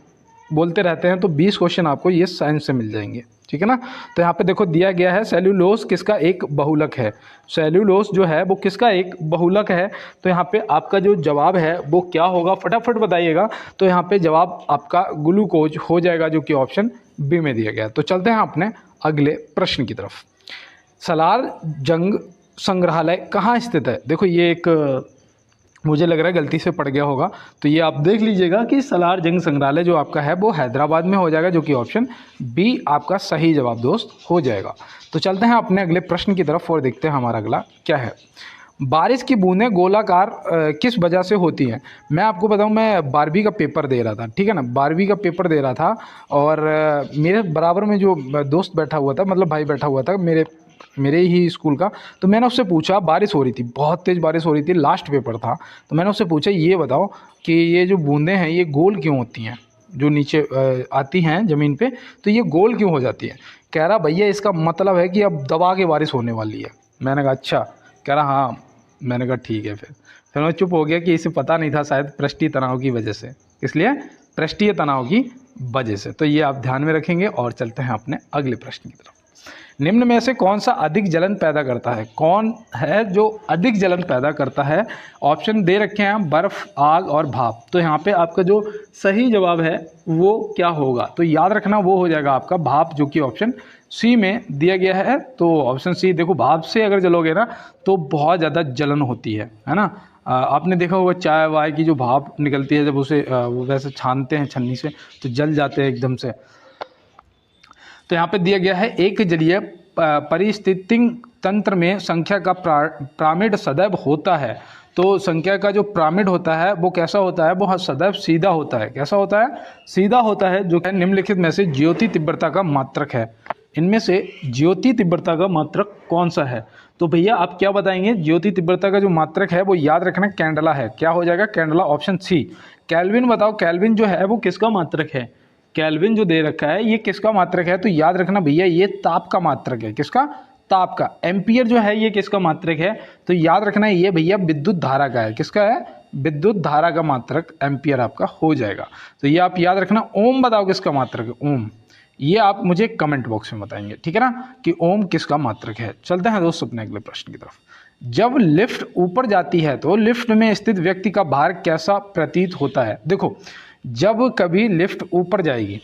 बोलते रहते हैं, तो 20 क्वेश्चन आपको ये साइंस से मिल जाएंगे, ठीक है ना। तो यहाँ पे देखो दिया गया है सेल्यूलोज किसका एक बहुलक है, सेल्यूलोज जो है वो किसका एक बहुलक है, तो यहाँ पे आपका जो जवाब है वो क्या होगा फटाफट बताइएगा। तो यहाँ पे जवाब आपका ग्लूकोज हो जाएगा, जो कि ऑप्शन बी में दिया गया। तो चलते हैं अपने अगले प्रश्न की तरफ। सालार जंग संग्रहालय कहाँ स्थित है, देखो ये एक मुझे लग रहा है गलती से पड़ गया होगा, तो ये आप देख लीजिएगा कि सालार जंग संग्रहालय जो आपका है वो हैदराबाद में हो जाएगा, जो कि ऑप्शन बी आपका सही जवाब दोस्त हो जाएगा। तो चलते हैं अपने अगले प्रश्न की तरफ और देखते हैं हमारा अगला क्या है। बारिश की बूंदें गोलाकार किस वजह से होती हैं। मैं आपको बताऊं, मैं 12वीं का पेपर दे रहा था, ठीक है ना, 12वीं का पेपर दे रहा था और मेरे बराबर में जो दोस्त बैठा हुआ था, मतलब भाई बैठा हुआ था मेरे ही स्कूल का। तो मैंने उससे पूछा, बारिश हो रही थी, बहुत तेज़ बारिश हो रही थी, लास्ट पेपर था। तो मैंने उससे पूछा, ये बताओ कि ये जो बूंदें हैं ये गोल क्यों होती हैं, जो नीचे आती हैं ज़मीन पे, तो ये गोल क्यों हो जाती है। कह रहा भैया इसका मतलब है कि अब दबा के बारिश होने वाली है। मैंने कहा अच्छा। कह रहा हाँ। मैंने कहा ठीक है। फिर मैं चुप हो गया कि इसे पता नहीं था, शायद पृष्ठीय तनाव की वजह से। इसलिए पृष्ठीय तनाव की वजह से। तो ये आप ध्यान में रखेंगे और चलते हैं अपने अगले प्रश्न की तरफ। निम्न में से कौन सा अधिक जलन पैदा करता है। कौन है जो अधिक जलन पैदा करता है। ऑप्शन दे रखे हैं, बर्फ, आग और भाप। तो यहाँ पे आपका जो सही जवाब है वो क्या होगा, तो याद रखना वो हो जाएगा आपका भाप, जो कि ऑप्शन सी में दिया गया है। तो ऑप्शन सी, देखो भाप से अगर जलोगे ना तो बहुत ज़्यादा जलन होती है ना। आपने देखा होगा चाय वाय की जो भाप निकलती है, जब उसे वो वैसे छानते हैं छन्नी से तो जल जाते हैं एकदम से। तो यहाँ पे दिया गया है, एक जलीय परिस्थितिक तंत्र में संख्या का पिरामिड सदैव होता है। तो संख्या का जो पिरामिड होता है वो कैसा होता है, वो सदैव सीधा होता है। कैसा होता है, सीधा होता है, जो निम्नलिखित में से ज्योति तीव्रता का मात्रक है। इनमें से ज्योति तीव्रता का मात्रक कौन सा है। तो भैया आप क्या बताएंगे, ज्योति तीव्रता का जो मात्रक है वो याद रखना कैंडला है। क्या हो जाएगा, कैंडला, ऑप्शन सी। केल्विन बताओ, केल्विन जो है वो किसका मात्रक है। केल्विन जो दे रखा है ये किसका मात्रक है, तो याद रखना भैया ये ताप का मात्रक है। किसका, ताप का। एम्पियर जो है ये किसका मात्रक है, तो याद रखना ये भैया विद्युत धारा का है। किसका है, विद्युत धारा का मात्रक एम्पियर आपका हो जाएगा। तो ये आप याद रखना। ओम बताओ किसका मात्रक है, ओम। ये आप मुझे कमेंट बॉक्स में बताएंगे, ठीक है ना, कि ओम किसका मात्रक है। चलते हैं दोस्तों अपने अगले प्रश्न की तरफ। जब लिफ्ट ऊपर जाती है तो लिफ्ट में स्थित व्यक्ति का भार कैसा प्रतीत होता है। देखो, जब कभी लिफ्ट ऊपर जाएगी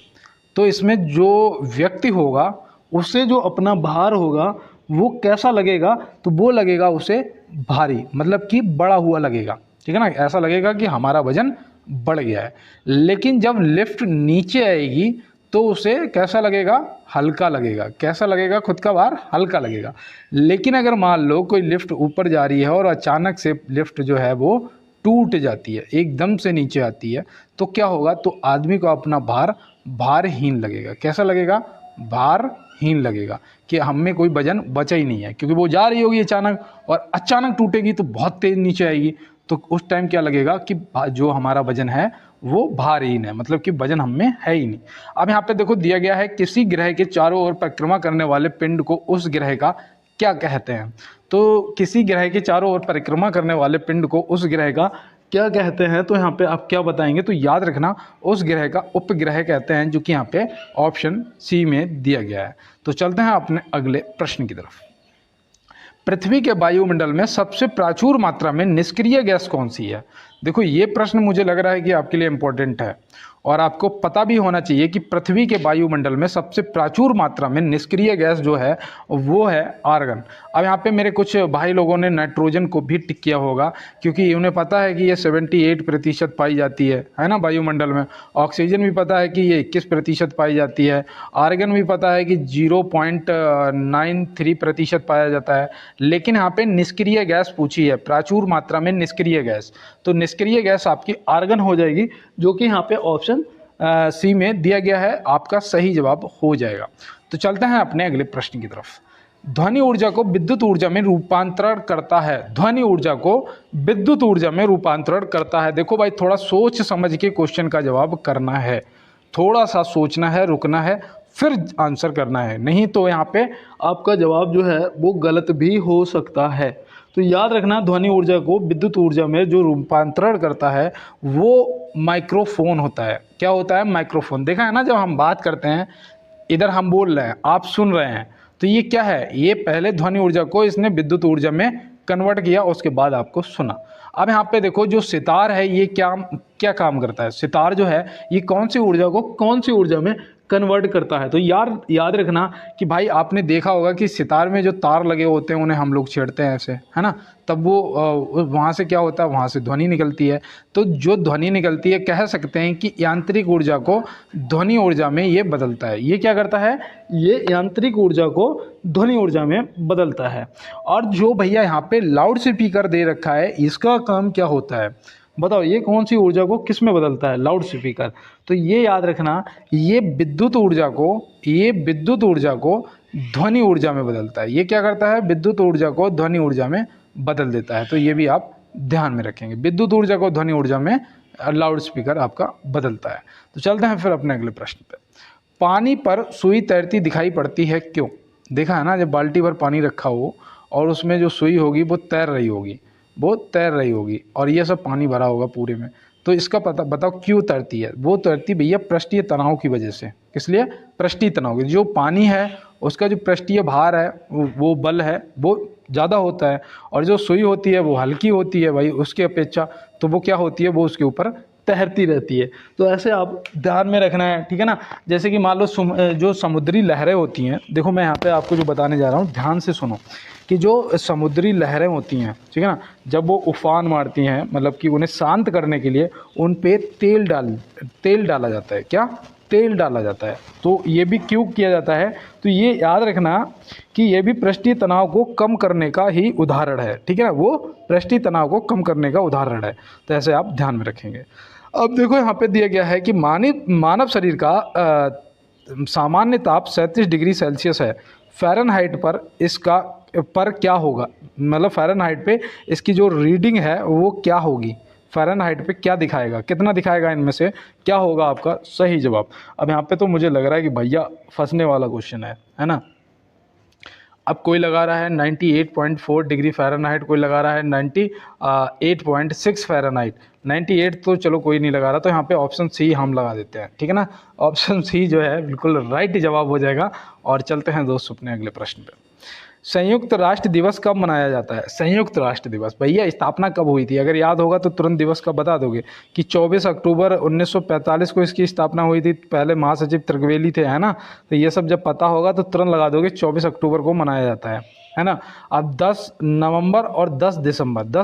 तो इसमें जो व्यक्ति होगा उसे जो अपना भार होगा वो कैसा लगेगा, तो वो लगेगा उसे भारी, मतलब कि बड़ा हुआ लगेगा, ठीक है ना। ऐसा लगेगा कि हमारा वजन बढ़ गया है। लेकिन जब लिफ्ट नीचे आएगी तो उसे कैसा लगेगा, हल्का लगेगा। कैसा लगेगा, खुद का भार हल्का लगेगा। लेकिन अगर मान लो कोई लिफ्ट ऊपर जा रही है और अचानक से लिफ्ट जो है वो टूट जाती है, एकदम से नीचे आती है, तो क्या होगा, तो आदमी को अपना भार भारहीन लगेगा। कैसा लगेगा, भारहीन लगेगा, कि हम में कोई वजन बचा ही नहीं है, क्योंकि वो जा रही होगी अचानक और अचानक टूटेगी तो बहुत तेज नीचे आएगी। तो उस टाइम क्या लगेगा कि जो हमारा वजन है वो भारहीन है, मतलब कि वजन हम में है ही नहीं। अब यहाँ पे देखो दिया गया है, किसी ग्रह के चारों ओर परिक्रमा करने वाले पिंड को उस ग्रह का क्या कहते हैं। तो किसी ग्रह के चारों ओर परिक्रमा करने वाले पिंड को उस ग्रह का क्या कहते हैं, तो यहाँ पे आप क्या बताएंगे, तो याद रखना उस ग्रह का उपग्रह कहते हैं, जो कि यहाँ पे ऑप्शन सी में दिया गया है। तो चलते हैं अपने अगले प्रश्न की तरफ। पृथ्वी के वायुमंडल में सबसे प्रचुर मात्रा में निष्क्रिय गैस कौन सी है। देखो ये प्रश्न मुझे लग रहा है कि आपके लिए इम्पोर्टेंट है और आपको पता भी होना चाहिए कि पृथ्वी के वायुमंडल में सबसे प्रचुर मात्रा में निष्क्रिय गैस जो है वो है आर्गन। अब यहाँ पे मेरे कुछ भाई लोगों ने नाइट्रोजन को भी टिक किया होगा, क्योंकि उन्हें पता है कि ये 78% पाई जाती है ना वायुमंडल में। ऑक्सीजन भी पता है कि ये 21% पाई जाती है। आर्गन भी पता है कि 0.93% पाया जाता है। लेकिन यहाँ पे निष्क्रिय गैस पूछी है, प्रचुर मात्रा में निष्क्रिय गैस, तो निष्क्रिय गैस आपकी आर्गन हो जाएगी, जो कि यहाँ पे ऑप्शन सी में दिया गया है, आपका सही जवाब हो जाएगा। तो चलते हैं अपने अगले प्रश्न की तरफ। ध्वनि ऊर्जा को विद्युत ऊर्जा में रूपांतरण करता है। ध्वनि ऊर्जा को विद्युत ऊर्जा में रूपांतरण करता है। देखो भाई थोड़ा सोच समझ के क्वेश्चन का जवाब करना है, थोड़ा सा सोचना है, रुकना है, फिर आंसर करना है, नहीं तो यहाँ पे आपका जवाब जो है वो गलत भी हो सकता है। तो याद रखना, ध्वनि ऊर्जा को विद्युत ऊर्जा में जो रूपांतरण करता है वो माइक्रोफोन होता है। क्या होता है, माइक्रोफोन। देखा है ना, जब हम बात करते हैं, इधर हम बोल रहे हैं, आप सुन रहे हैं, तो ये क्या है, ये पहले ध्वनि ऊर्जा को इसने विद्युत ऊर्जा में कन्वर्ट किया, उसके बाद आपको सुना। अब यहाँ पे देखो जो सितार है ये क्या काम करता है। सितार जो है ये कौन सी ऊर्जा को कौन सी ऊर्जा में कन्वर्ट करता है। तो यार याद रखना कि भाई आपने देखा होगा कि सितार में जो तार लगे होते हैं उन्हें हम लोग छेड़ते हैं ऐसे, है ना, तब वो वहाँ से क्या होता है, वहाँ से ध्वनि निकलती है। तो जो ध्वनि निकलती है, कह सकते हैं कि यांत्रिक ऊर्जा को ध्वनि ऊर्जा में ये बदलता है। ये क्या करता है, ये यांत्रिक ऊर्जा को ध्वनि ऊर्जा में बदलता है। और जो भैया यहाँ पे लाउड स्पीकर दे रखा है, इसका काम क्या होता है बताओ, ये कौन सी ऊर्जा को किस में बदलता है, लाउड स्पीकर। तो ये याद रखना, ये विद्युत ऊर्जा को ध्वनि ऊर्जा में बदलता है। ये क्या करता है, विद्युत ऊर्जा को ध्वनि ऊर्जा में बदल देता है। तो ये भी आप ध्यान में रखेंगे, विद्युत ऊर्जा को ध्वनि ऊर्जा में लाउड स्पीकर आपका बदलता है। तो चलते हैं फिर अपने अगले प्रश्न पे। पानी पर सुई तैरती दिखाई पड़ती है क्यों। देखा है ना, जब बाल्टी पर पानी रखा हो और उसमें जो सुई होगी वो तैर रही होगी और ये सब पानी भरा होगा पूरे में, तो इसका पता बताओ क्यों तैरती है। वो तैरती भैया पृष्ठीय तनाव की वजह से। किस लिए, पृष्ठीय तनाव की। जो पानी है उसका जो पृष्ठीय भार है, वो बल है, वो ज़्यादा होता है, और जो सुई होती है वो हल्की होती है भाई उसकी अपेक्षा, तो वो क्या होती है, वो उसके ऊपर तैरती रहती है। तो ऐसे आप ध्यान में रखना है, ठीक है ना। जैसे कि मान लो जो समुद्री लहरें होती हैं, देखो मैं यहाँ पे आपको जो बताने जा रहा हूँ ध्यान से सुनो, कि जो समुद्री लहरें होती हैं, ठीक है ना, जब वो उफान मारती हैं, मतलब कि उन्हें शांत करने के लिए उन पे तेल डाला जाता है। क्या, तेल डाला जाता है। तो ये भी क्यों किया जाता है, तो ये याद रखना कि ये भी पृष्ठीय तनाव को कम करने का ही उदाहरण है, ठीक है ना, वो पृष्ठीय तनाव को कम करने का उदाहरण है। तो ऐसे आप ध्यान में रखेंगे। अब देखो यहाँ पे दिया गया है कि मानव शरीर का सामान्य ताप 37 डिग्री सेल्सियस है। फ़ारेनहाइट पर क्या होगा, मतलब फ़ारेनहाइट पे इसकी जो रीडिंग है वो क्या होगी, फ़ारेनहाइट पे क्या दिखाएगा, कितना दिखाएगा, इनमें से क्या होगा आपका सही जवाब। अब यहाँ पे तो मुझे लग रहा है कि भैया फंसने वाला क्वेश्चन है ना। अब कोई लगा रहा है 98.4 डिग्री फ़ारेनहाइट, कोई लगा रहा है 98.6 फ़ारेनहाइट। 98 तो चलो कोई नहीं लगा रहा, तो यहाँ पे ऑप्शन सी हम लगा देते हैं, ठीक है ना। ऑप्शन सी जो है बिल्कुल राइट जवाब हो जाएगा। और चलते हैं दोस्त अपने अगले प्रश्न पे। संयुक्त राष्ट्र दिवस कब मनाया जाता है। संयुक्त राष्ट्र दिवस भैया स्थापना कब हुई थी, अगर याद होगा तो तुरंत दिवस का बता दोगे कि 24 अक्टूबर 1945 को इसकी स्थापना हुई थी। पहले महासचिव त्रिवेली थे, है ना। तो ये सब जब पता होगा तो तुरंत लगा दोगे 24 अक्टूबर को मनाया जाता है ना। अब 10 नवंबर और 10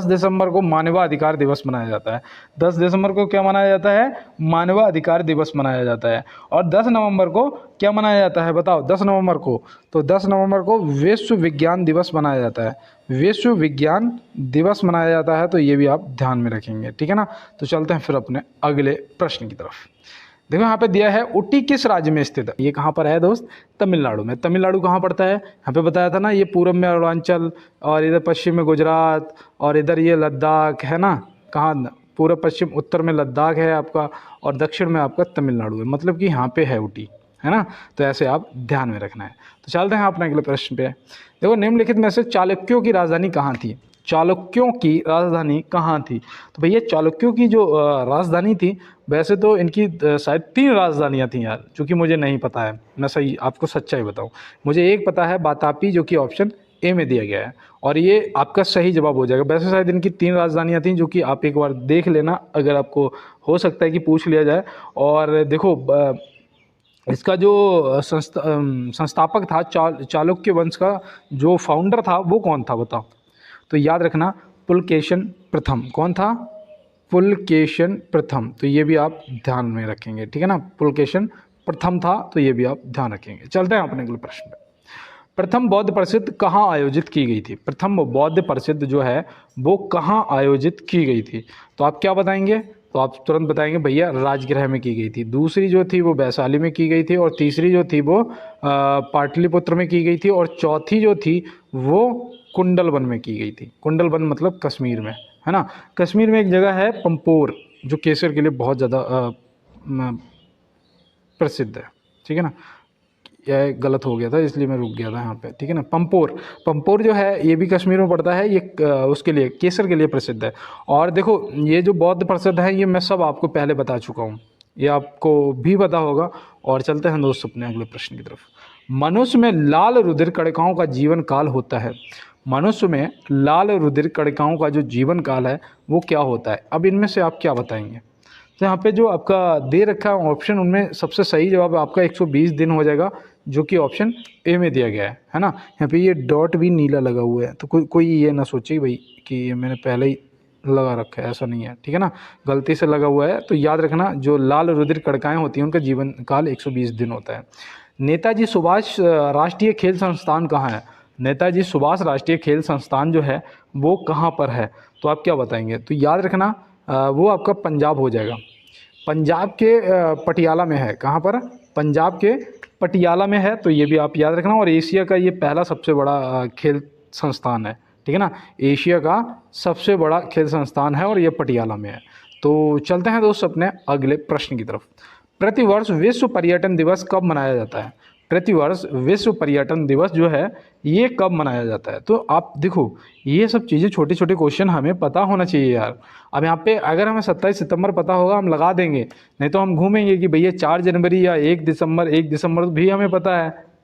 दिसंबर को मानवाधिकार दिवस मनाया जाता है। 10 दिसंबर को क्या मनाया जाता है, मानवाधिकार दिवस मनाया जाता है। और 10 नवंबर को क्या मनाया जाता है बताओ, 10 नवंबर को, तो 10 नवंबर को विश्व विज्ञान दिवस मनाया जाता है। विश्व विज्ञान दिवस मनाया जाता है। तो ये भी आप ध्यान में रखेंगे, ठीक है ना। तो चलते हैं फिर अपने अगले प्रश्न की तरफ। देखो यहाँ पे दिया है ऊटी किस राज्य में स्थित है। ये कहाँ पर है दोस्त, तमिलनाडु में। तमिलनाडु कहाँ पड़ता है, यहाँ पे बताया था ना, ये पूर्व में अरुणाचल और इधर पश्चिम में गुजरात और इधर ये लद्दाख है ना। कहाँ, पूर्व पश्चिम उत्तर में लद्दाख है आपका और दक्षिण में आपका तमिलनाडु है, मतलब कि यहाँ पे है ऊटी, है ना। तो ऐसे आप ध्यान में रखना है। तो चलते हैं अपने अगले प्रश्न पे। देखो निम्नलिखित में से चालुक्यों की राजधानी कहाँ थी। चालुक्यों की राजधानी कहाँ थी, तो भैया चालुक्यों की जो राजधानी थी, वैसे तो इनकी शायद 3 राजधानियाँ थी यार, जो कि मुझे नहीं पता है, मैं सही आपको सच्चाई बताऊँ। मुझे एक पता है वातापी, जो कि ऑप्शन ए में दिया गया है, और ये आपका सही जवाब हो जाएगा। वैसे शायद इनकी 3 राजधानियाँ थी, जो कि आप एक बार देख लेना, अगर आपको हो सकता है कि पूछ लिया जाए। और देखो इसका जो संस्थापक था, चालुक्य वंश का जो फाउंडर था, वो कौन था बताओ। तो याद रखना पुलकेशन प्रथम। कौन था, पुलकेशन प्रथम। तो ये भी आप ध्यान में रखेंगे, ठीक है ना, पुलकेशन प्रथम था। तो ये भी आप ध्यान रखेंगे। चलते हैं अपने अगले प्रश्न पे। प्रथम बौद्ध परिषद कहाँ आयोजित की गई थी। प्रथम बौद्ध परिषद जो है वो कहाँ आयोजित की गई थी, तो आप क्या बताएंगे, तो आप तुरंत बताएंगे भैया राजगृह में की गई थी। दूसरी जो थी वो वैशाली में की गई थी, और तीसरी जो थी वो पाटलिपुत्र में की गई थी, और चौथी जो थी वो कुंडलवन में की गई थी। कुंडलवन मतलब कश्मीर में, है ना। कश्मीर में एक जगह है पंपोर, जो केसर के लिए बहुत ज़्यादा प्रसिद्ध है, ठीक है ना। यह गलत हो गया था इसलिए मैं रुक गया था यहाँ पे, ठीक है ना। पंपोर जो है ये भी कश्मीर में पड़ता है। ये उसके लिए केसर के लिए प्रसिद्ध है। और देखो ये जो बौद्ध परिषद है, ये मैं सब आपको पहले बता चुका हूँ, ये आपको भी पता होगा। और चलते हैं दोस्त अपने अगले प्रश्न की तरफ। मनुष्य में लाल रुधिर कणिकाओं का जीवन काल होता है। मनुष्य में लाल रुधिर कणिकाओं का जो जीवन काल है वो क्या होता है। अब इनमें से आप क्या बताएंगे, तो यहाँ पे जो आपका दे रखा है ऑप्शन, उनमें सबसे सही जवाब आपका 120 दिन हो जाएगा, जो कि ऑप्शन ए में दिया गया है ना। यहाँ पे ये डॉट भी नीला लगा हुआ है, तो कोई ये ना सोचे भाई कि ये मैंने पहले ही लगा रखा है, ऐसा नहीं है, ठीक है ना, गलती से लगा हुआ है। तो याद रखना, जो लाल रुधिर कणिकाएँ होती हैं उनका जीवन काल 120 दिन होता है। नेताजी सुभाष राष्ट्रीय खेल संस्थान कहाँ है? नेताजी सुभाष राष्ट्रीय खेल संस्थान जो है वो कहाँ पर है? तो आप क्या बताएंगे? तो याद रखना वो आपका पंजाब हो जाएगा। पंजाब के पटियाला में है। कहाँ पर? पंजाब के पटियाला में है, तो ये भी आप याद रखना। और एशिया का ये पहला सबसे बड़ा खेल संस्थान है, ठीक है ना, एशिया का सबसे बड़ा खेल संस्थान है और ये पटियाला में है। तो चलते हैं दोस्त अपने अगले प्रश्न की तरफ। प्रतिवर्ष विश्व पर्यटन दिवस कब मनाया जाता है? प्रतिवर्ष विश्व पर्यटन दिवस जो है ये कब मनाया जाता है? तो आप देखो, ये सब चीज़ें छोटे छोटे क्वेश्चन हमें पता होना चाहिए यार। अब यहाँ पे अगर हमें 27 सितंबर पता होगा हम लगा देंगे, नहीं तो हम घूमेंगे कि भैया 4 जनवरी या 1 दिसंबर भी हमें पता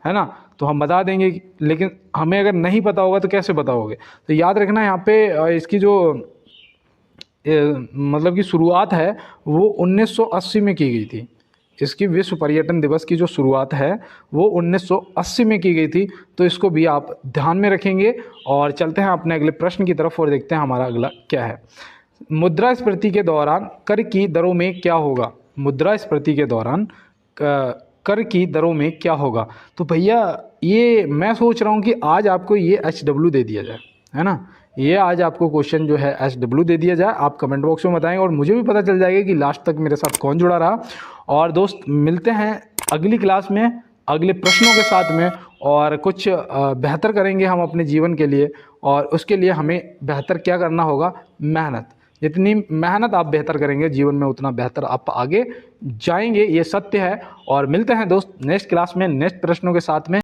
है ना, तो हम बता देंगे। लेकिन हमें अगर नहीं पता होगा तो कैसे बताओगे? तो याद रखना यहाँ पे इसकी जो मतलब कि शुरुआत है वो 1980 में की गई थी। इसकी विश्व पर्यटन दिवस की जो शुरुआत है वो 1980 में की गई थी। तो इसको भी आप ध्यान में रखेंगे। और चलते हैं अपने अगले प्रश्न की तरफ और देखते हैं हमारा अगला क्या है। मुद्रास्फीति के दौरान कर की दरों में क्या होगा? मुद्रास्फीति के दौरान कर की दरों में क्या होगा? तो भैया ये मैं सोच रहा हूँ कि आज आपको ये HW दे दिया जाए, है ना, ये आज आपको क्वेश्चन जो है HW दे दिया जाए। आप कमेंट बॉक्स में बताएं और मुझे भी पता चल जाएगा कि लास्ट तक मेरे साथ कौन जुड़ा रहा। और दोस्त मिलते हैं अगली क्लास में अगले प्रश्नों के साथ में, और कुछ बेहतर करेंगे हम अपने जीवन के लिए। और उसके लिए हमें बेहतर क्या करना होगा? मेहनत। जितनी मेहनत आप बेहतर करेंगे जीवन में उतना बेहतर आप आगे जाएंगे, ये सत्य है। और मिलते हैं दोस्त नेक्स्ट क्लास में नेक्स्ट प्रश्नों के साथ में।